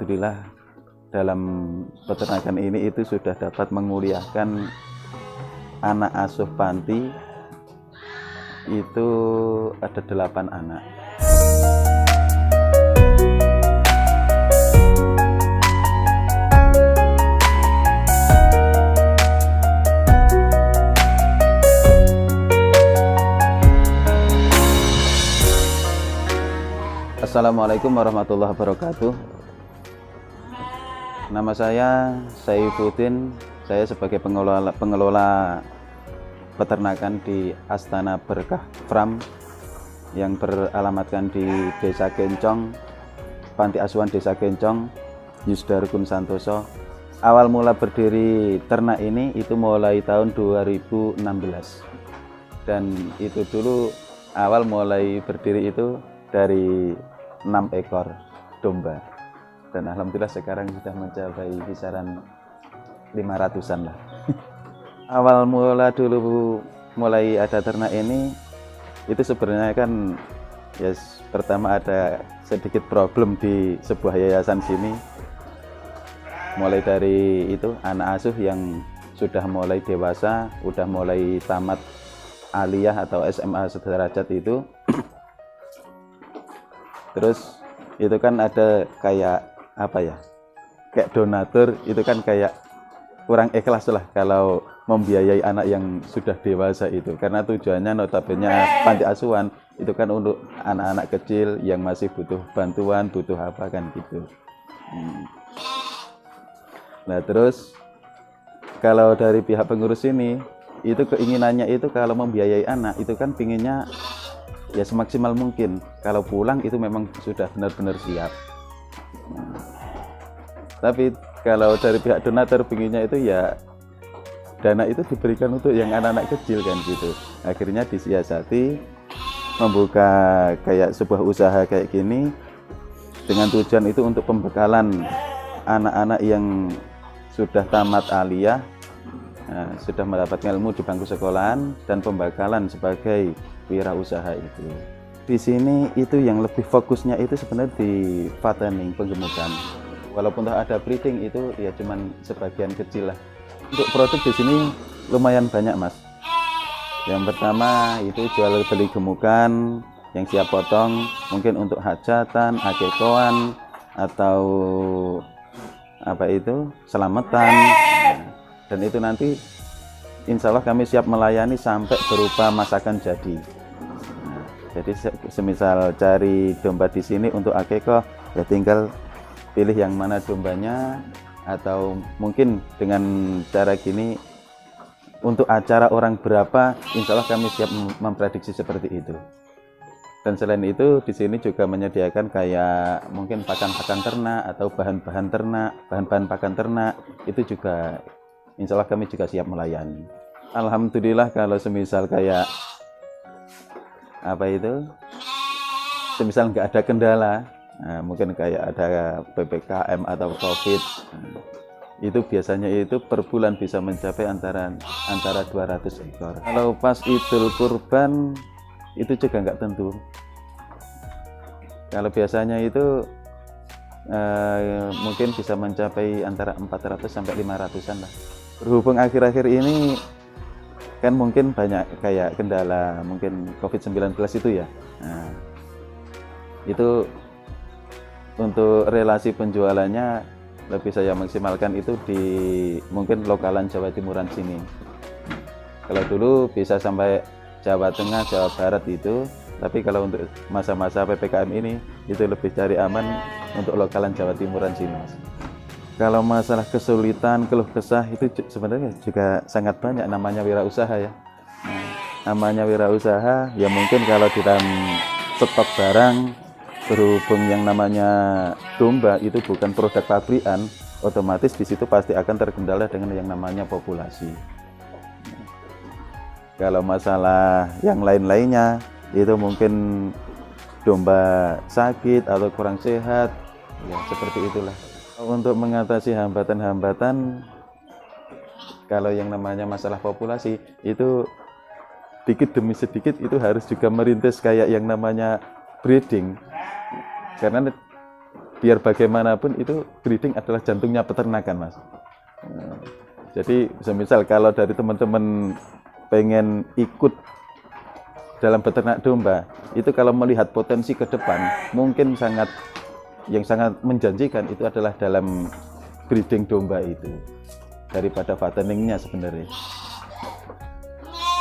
alhamdulillah dalam peternakan ini itu sudah dapat menguliahkan anak asuh panti itu ada 8 anak. Assalamualaikum warahmatullahi wabarakatuh. Nama saya Saifuddin. Saya sebagai pengelola peternakan di Astana Berkah Farm yang beralamatkan di Desa Kencong, Panti Asuhan Desa Kencong, Yusda Rukun Santoso. Awal mula berdiri ternak ini itu mulai tahun 2016. Dan itu dulu awal mulai berdiri itu dari 6 ekor domba, dan alhamdulillah sekarang sudah mencapai kisaran 500-an lah. Awal mula dulu mulai ada ternak ini itu sebenarnya kan pertama ada sedikit problem di sebuah yayasan sini, mulai dari itu anak asuh yang sudah mulai dewasa, udah mulai tamat aliyah atau SMA sederajat itu. Terus itu kan ada kayak apa ya, kayak donatur, itu kan kayak kurang ikhlas lah kalau membiayai anak yang sudah dewasa itu, karena tujuannya notabene panti asuhan itu kan untuk anak-anak kecil yang masih butuh bantuan, butuh apa kan gitu. Nah terus kalau dari pihak pengurus ini itu keinginannya itu kalau membiayai anak itu kan pinginnya ya semaksimal mungkin, kalau pulang itu memang sudah benar-benar siap. Tapi kalau dari pihak donatur pinginnya itu ya dana itu diberikan untuk yang anak-anak kecil kan gitu. Akhirnya disiasati membuka kayak sebuah usaha kayak gini dengan tujuan itu untuk pembekalan anak-anak yang sudah tamat aliyah, sudah mendapatkan ilmu di bangku sekolahan, dan pembekalan sebagai wirausaha itu. Di sini itu yang lebih fokusnya itu sebenarnya di fattening, penggemukan. Walaupun ada breeding itu ya cuman sebagian kecil lah. Untuk produk di sini lumayan banyak mas. Yang pertama itu jual beli gemukan yang siap potong, mungkin untuk hajatan, akikoan, atau apa itu selamatan. Dan itu nanti insya Allah kami siap melayani sampai berupa masakan jadi. Jadi semisal cari domba di sini untuk akikoh, ya tinggal pilih yang mana dombanya, atau mungkin dengan cara gini untuk acara orang berapa, insya Allah kami siap memprediksi seperti itu. Dan selain itu di sini juga menyediakan kayak mungkin pakan-pakan ternak atau bahan-bahan ternak, bahan-bahan pakan ternak, itu juga insya Allah kami juga siap melayani. Alhamdulillah kalau semisal kayak apa itu, semisal nggak ada kendala, mungkin kayak ada PPKM atau COVID, itu biasanya itu per bulan bisa mencapai antara 200 ekor. Kalau pas Idul Kurban itu juga nggak tentu. Kalau biasanya itu mungkin bisa mencapai antara 400 sampai 500-an lah. Berhubung akhir-akhir ini kan mungkin banyak kayak kendala mungkin COVID-19 itu ya. Nah, itu untuk relasi penjualannya lebih saya maksimalkan itu di mungkin lokalan Jawa Timuran sini. Kalau dulu bisa sampai Jawa Tengah, Jawa Barat itu, tapi kalau untuk masa-masa PPKM ini itu lebih cari aman untuk lokalan Jawa Timuran sini. Kalau masalah kesulitan, keluh kesah itu sebenarnya juga sangat banyak, namanya wirausaha ya. Namanya wirausaha ya mungkin kalau di dalam stok barang, berhubung yang namanya domba itu bukan produk pabrikan, otomatis di situ pasti akan terkendala dengan yang namanya populasi. Kalau masalah yang lain-lainnya itu mungkin domba sakit atau kurang sehat, ya seperti itulah. Untuk mengatasi hambatan-hambatan, kalau yang namanya masalah populasi itu sedikit demi sedikit itu harus juga merintis kayak yang namanya breeding, karena biar bagaimanapun itu breeding adalah jantungnya peternakan, Mas. Jadi semisal kalau dari teman-teman pengen ikut dalam beternak domba, itu kalau melihat potensi ke depan, mungkin sangat menjanjikan itu adalah dalam breeding domba itu daripada fatteningnya sebenarnya.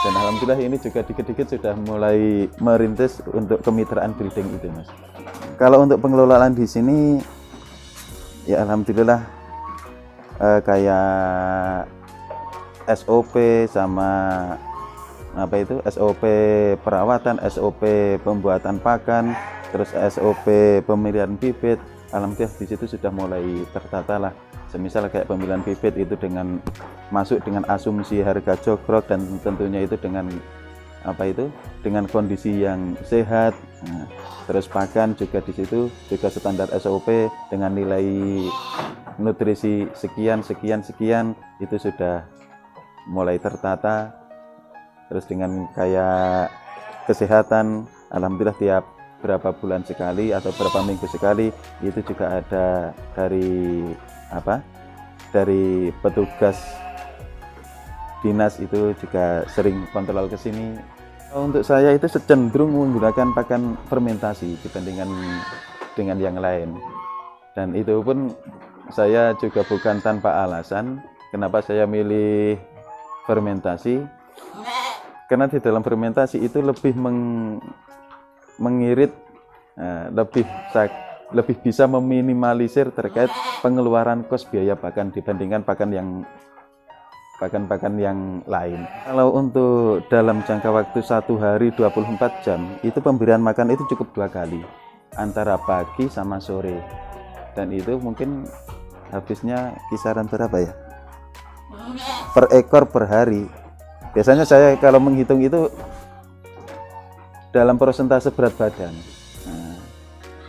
Dan alhamdulillah ini juga dikit-dikit sudah mulai merintis untuk kemitraan breeding itu, Mas. Kalau untuk pengelolaan di sini, ya alhamdulillah kayak SOP sama SOP perawatan, SOP pembuatan pakan, terus SOP pemilihan bibit, alhamdulillah di situ sudah mulai tertata lah. Semisal kayak pemilihan bibit itu masuk dengan asumsi harga jogrok dan tentunya itu dengan dengan kondisi yang sehat. Nah, terus pakan juga di situ juga standar SOP dengan nilai nutrisi sekian itu sudah mulai tertata. Terus dengan kayak kesehatan, alhamdulillah tiap berapa bulan sekali atau berapa minggu sekali itu juga ada dari petugas dinas itu juga sering kontrol ke sini. Untuk saya itu cenderung menggunakan pakan fermentasi dibandingkan dengan yang lain. Dan itu pun saya juga bukan tanpa alasan kenapa saya milih fermentasi. Karena di dalam fermentasi itu lebih mengirit, lebih bisa meminimalisir terkait pengeluaran kos biaya pakan dibandingkan pakan yang lain. Kalau untuk dalam jangka waktu 1 hari 24 jam, itu pemberian makan itu cukup 2 kali, antara pagi sama sore. Dan itu mungkin habisnya kisaran berapa ya? Per ekor per hari. Biasanya saya kalau menghitung itu dalam persentase berat badan. Nah,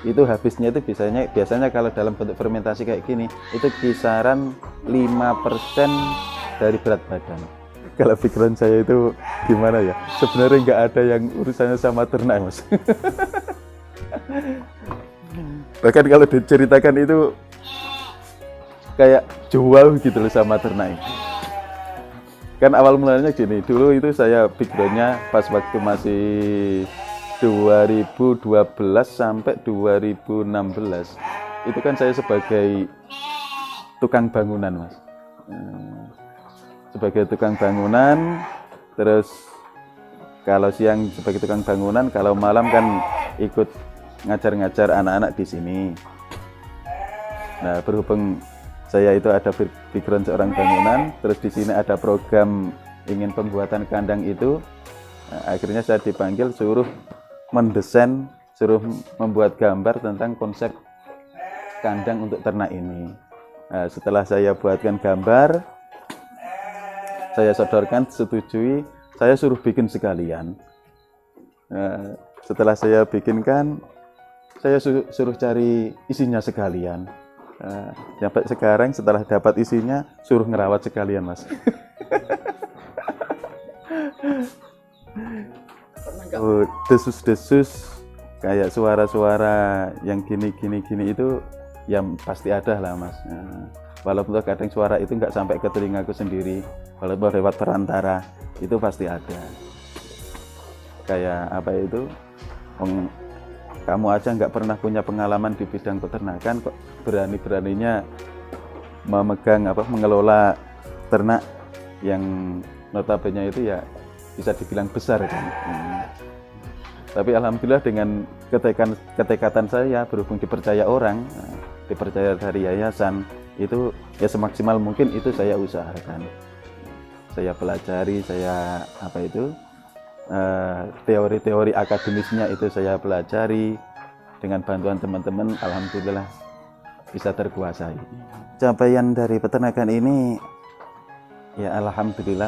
itu habisnya itu biasanya kalau dalam bentuk fermentasi kayak gini, itu kisaran 5% dari berat badan. Kalau pikiran saya itu gimana ya? Sebenarnya nggak ada yang urusannya sama ternak, Mas. Bahkan kalau diceritakan itu kayak jual gitu loh sama ternak. Kan awal mulanya gini, dulu itu saya pikirannya pas waktu masih 2012 sampai 2016, itu kan saya sebagai tukang bangunan, Mas. Sebagai tukang bangunan, terus kalau siang sebagai tukang bangunan, kalau malam kan ikut ngajar-ngajar anak-anak di sini. Nah, berhubung saya itu ada background seorang bangunan, terus di sini ada program ingin pembuatan kandang itu. Nah, akhirnya saya dipanggil suruh mendesain, suruh membuat gambar tentang konsep kandang untuk ternak ini. Nah, setelah saya buatkan gambar, saya sodorkan, setujui, saya suruh bikin sekalian. Nah, setelah saya bikinkan, saya suruh cari isinya sekalian. Sampai sekarang setelah dapat isinya, suruh ngerawat sekalian, Mas. Desus-desus kayak suara-suara yang gini itu yang pasti ada lah, Mas. Walaupun kadang suara itu nggak sampai ke telingaku sendiri, walaupun lewat perantara, itu pasti ada. Kayak kamu aja nggak pernah punya pengalaman di bidang peternakan, kok berani-beraninya mengelola ternak yang notabene itu ya bisa dibilang besar kan. Tapi alhamdulillah dengan ketekatan saya, berhubung dipercaya orang, dipercaya dari yayasan, itu ya semaksimal mungkin itu saya usahakan. Saya pelajari, teori-teori akademisnya itu saya pelajari, dengan bantuan teman-teman alhamdulillah bisa terkuasai. Capaian dari peternakan ini ya alhamdulillah,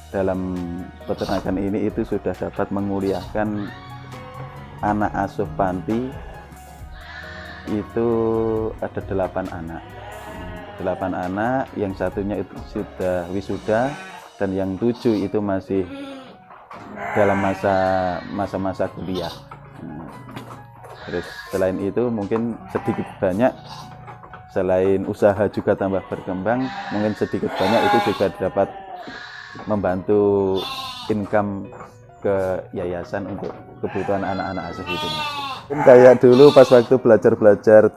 dalam peternakan ini itu sudah dapat menguliakan anak asuh panti itu ada 8 anak. 8 anak, yang satunya itu sudah wisuda dan yang 7 itu masih dalam masa-masa kuliah. Terus selain itu mungkin sedikit banyak, selain usaha juga tambah berkembang, mungkin sedikit banyak itu juga dapat membantu income ke yayasan untuk kebutuhan anak-anak asuh itu. Kayak dulu pas waktu belajar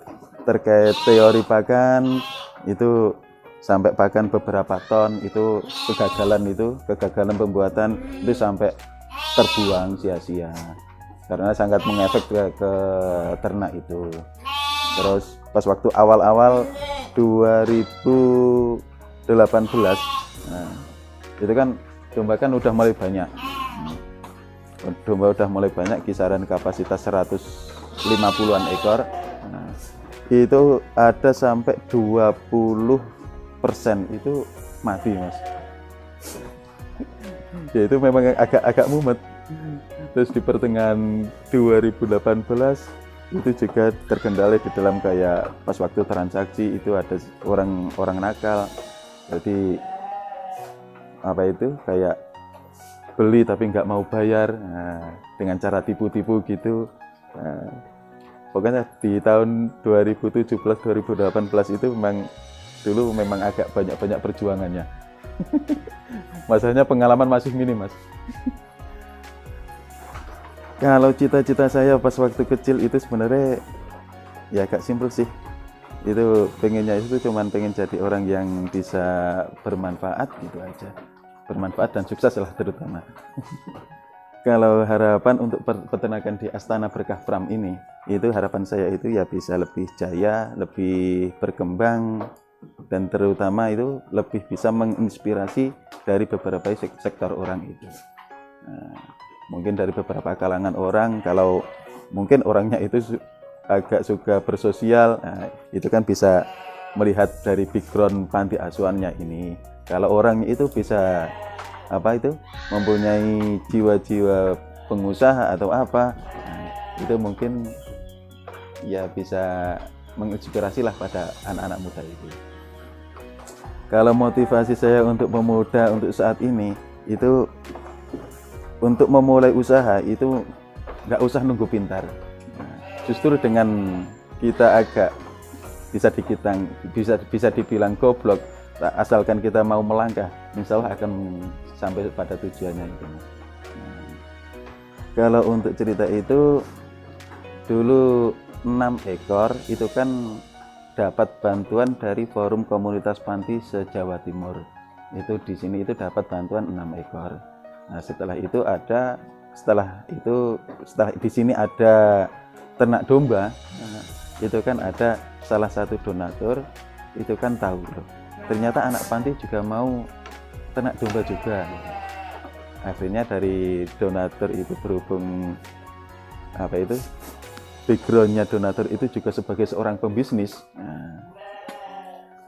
terkait teori pakan itu sampai pakan beberapa ton, itu kegagalan pembuatan itu sampai terbuang sia-sia karena sangat mengefek ke ternak itu. Terus pas waktu awal-awal 2018, nah, itu kan domba kan udah mulai banyak. Domba udah mulai banyak, kisaran kapasitas 150-an ekor. Nah, itu ada sampai 20% itu mati, Mas. Ya itu memang agak mumet. Terus di pertengahan 2018 itu juga terkendala di dalam kayak pas waktu transaksi itu ada orang nakal. Jadi apa itu kayak beli tapi nggak mau bayar, nah, dengan cara tipu-tipu gitu. Nah, pokoknya di tahun 2017-2018 itu memang agak banyak perjuangannya. Masalahnya pengalaman masih minim, Mas. Kalau cita-cita saya pas waktu kecil itu sebenarnya ya agak simpel sih. Itu pengennya itu cuman pengen jadi orang yang bisa bermanfaat gitu aja. Bermanfaat dan sukses lah terutama. Kalau harapan untuk peternakan di Astana Berkah Farm ini, itu harapan saya itu ya bisa lebih jaya, lebih berkembang, dan terutama itu lebih bisa menginspirasi dari beberapa sektor orang itu. Nah, mungkin dari beberapa kalangan orang, kalau mungkin orangnya itu agak suka bersosial, nah, itu kan bisa melihat dari background panti asuhannya ini. Kalau orangnya itu bisa mempunyai jiwa-jiwa pengusaha atau apa, nah, itu mungkin ya bisa menginspirasi lah pada anak-anak muda itu. Kalau motivasi saya untuk pemuda untuk saat ini itu untuk memulai usaha itu nggak usah nunggu pintar. Nah, justru dengan kita agak bisa dibilang goblok, asalkan kita mau melangkah, insya Allah akan sampai pada tujuannya itu. Nah, kalau untuk cerita itu dulu 6 ekor itu kan dapat bantuan dari Forum Komunitas Panti se-Jawa Timur. Itu di sini itu dapat bantuan 6 ekor. Nah, setelah di sini ada ternak domba. Nah, itu kan ada salah satu donatur itu kan tahu loh, ternyata anak panti juga mau ternak domba juga. Akhirnya dari donatur itu berhubung backgroundnya donatur itu juga sebagai seorang pembisnis. Nah,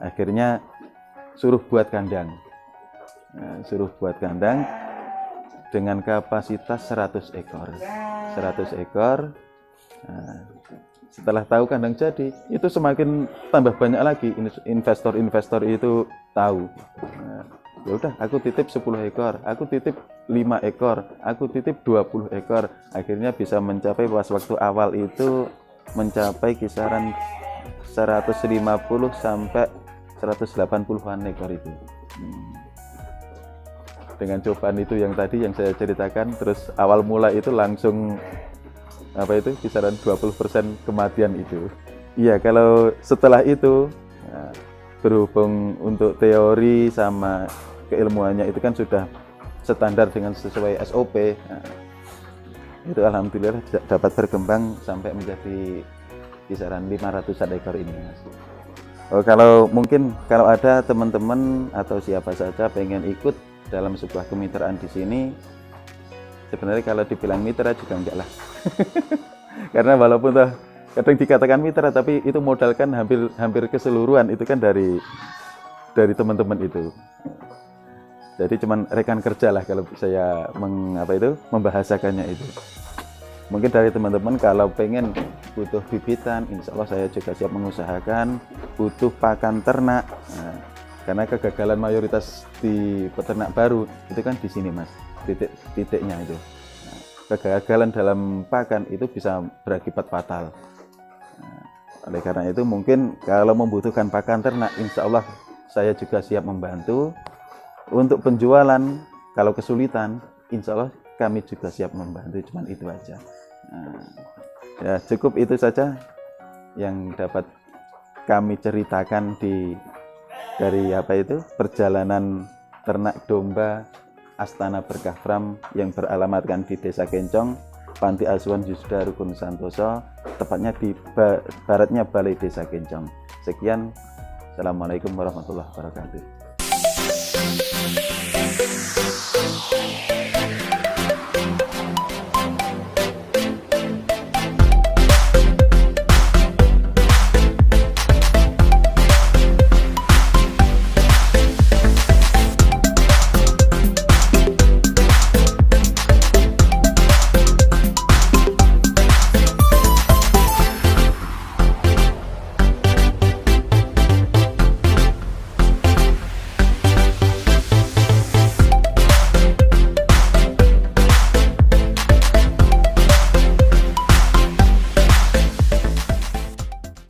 akhirnya suruh buat kandang dengan kapasitas 100 ekor. Nah, setelah tahu kandang jadi, itu semakin tambah banyak lagi investor itu tahu. Nah, ya udah, aku titip 10 ekor, aku titip 5 ekor, aku titip 20 ekor. Akhirnya bisa mencapai pas waktu awal itu mencapai kisaran 150 sampai 180-an ekor itu. Dengan cobaan itu yang tadi yang saya ceritakan, terus awal mula itu langsung kisaran 20% kematian itu. Iya, kalau setelah itu nah, berhubung untuk teori sama keilmuannya itu kan sudah standar dengan sesuai SOP. Nah, itu alhamdulillah dapat berkembang sampai menjadi kisaran 500-an ekor ini, Mas. Oh, kalau ada teman-teman atau siapa saja pengen ikut dalam sebuah kemitraan di sini, sebenarnya kalau dibilang mitra juga enggak lah. Karena walaupun kadang dikatakan mitra, tapi itu modalkan hampir keseluruhan itu kan dari teman-teman itu. Jadi cuman rekan kerja lah kalau saya membahasakannya itu. Mungkin dari teman-teman kalau pengen butuh bibitan, insya Allah saya juga siap mengusahakan. Butuh pakan ternak, nah, karena kegagalan mayoritas di peternak baru itu kan di sini, Mas, titiknya itu. Nah, kegagalan dalam pakan itu bisa berakibat fatal. Nah, oleh karena itu mungkin kalau membutuhkan pakan ternak, insya Allah saya juga siap membantu. Untuk penjualan, kalau kesulitan, insya Allah kami juga siap membantu, cuman itu aja. Nah, ya cukup itu saja yang dapat kami ceritakan dari perjalanan ternak domba Astana Berkah Farm yang beralamatkan di Desa Kencong, Panti Asuhan Yusda Rukun Santoso, tepatnya di baratnya Balai Desa Kencong. Sekian, Assalamualaikum warahmatullahi wabarakatuh.